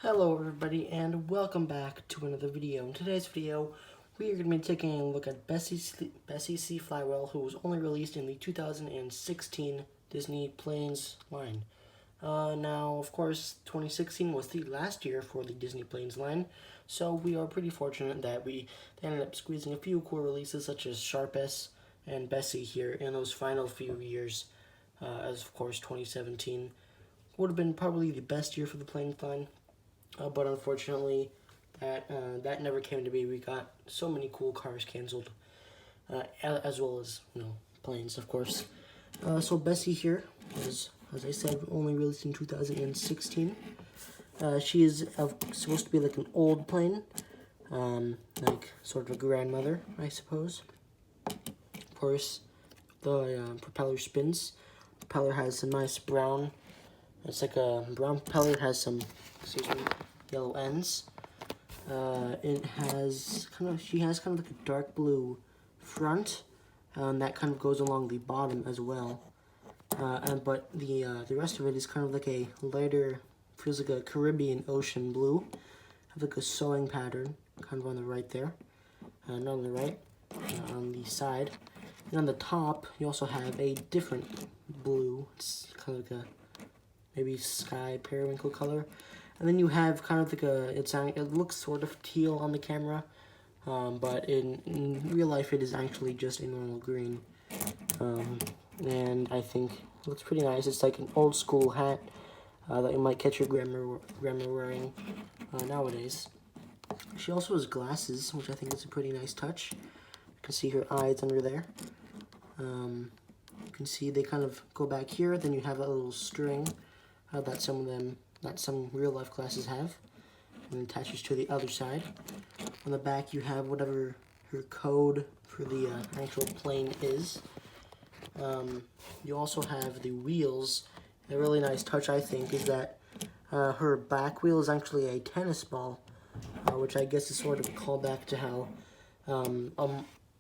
Hello everybody and welcome back to another video. In today's video, we are going to be taking a look at Bessie C Flywell, who was only released in the 2016 Disney Planes line. Now, of course, 2016 was the last year for the Disney Planes line, so we are pretty fortunate that they ended up squeezing a few cool releases such as Sharpess and Bessie here in those final few years, as of course 2017 would have been probably the best year for the Planes line. But unfortunately, that never came to be. We got so many cool cars canceled, as well as planes, of course. So Bessie here is, as I said, only released in 2016. She is supposed to be like an old plane, like sort of a grandmother, I suppose. Of course, the propeller spins. The propeller has a nice brown. It's like a brown propeller. It has some, yellow ends. She has kind of like a dark blue front, and that kind of goes along the bottom as well. But the rest of it is kind of like a lighter, feels like a Caribbean ocean blue. Have like a sewing pattern, kind of on the right there. Not on the right, on the side. And on the top, you also have a different blue. It's kind of like a maybe sky periwinkle color. And then you have kind of like it looks sort of teal on the camera, but in real life it is actually just a normal green. And I think it looks pretty nice. It's like an old school hat that you might catch your grandma wearing nowadays. She also has glasses, which I think is a pretty nice touch. You can see her eyes under there. You can see they kind of go back here. Then you have that little string that some real life glasses have, and attaches to the other side. On the back you have whatever her code for the actual plane is. You also have the wheels. A really nice touch, I think, is that her back wheel is actually a tennis ball, which I guess is sort of a callback to how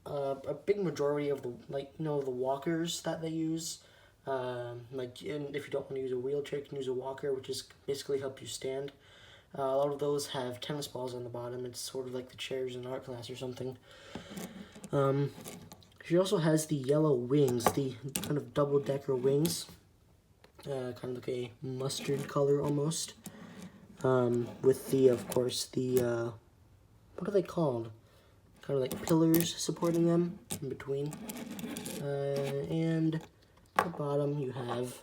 a big majority of the walkers that they use. If you don't want to use a wheelchair, you can use a walker, which is basically help you stand. A lot of those have tennis balls on the bottom. It's sort of like the chairs in art class or something. She also has the yellow wings, the kind of double-decker wings, kind of like a mustard color almost, with of course, what are they called? Kind of like pillars supporting them in between, and at the bottom you have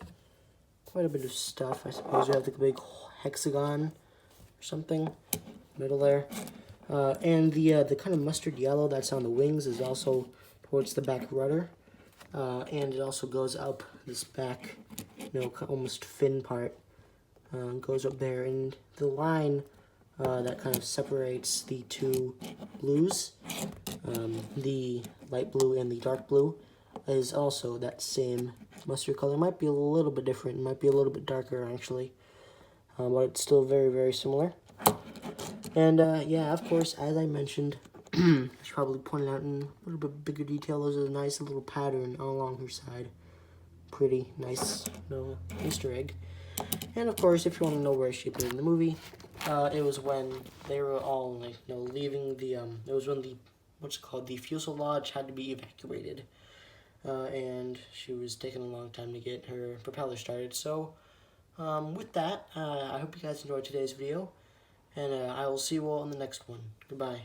quite a bit of stuff. I suppose you have like a big hexagon or something, middle there. And the kind of mustard yellow that's on the wings is also towards the back rudder. And it also goes up this back, almost fin part, goes up there. And the line that kind of separates the two blues, the light blue and the dark blue, is also that same mustard color. It might be a little bit different. It might be a little bit darker, actually. But it's still very, very similar. And, yeah, of course, as I mentioned, I should probably point it out in a little bit bigger detail. There's a nice little pattern along her side. Pretty nice Easter egg. And, of course, if you want to know where she appeared in the movie, it was when they were all, leaving the, it was when the, the fuselage had to be evacuated. And she was taking a long time to get her propeller started. So, with that, I hope you guys enjoyed today's video, and I will see you all in the next one. Goodbye.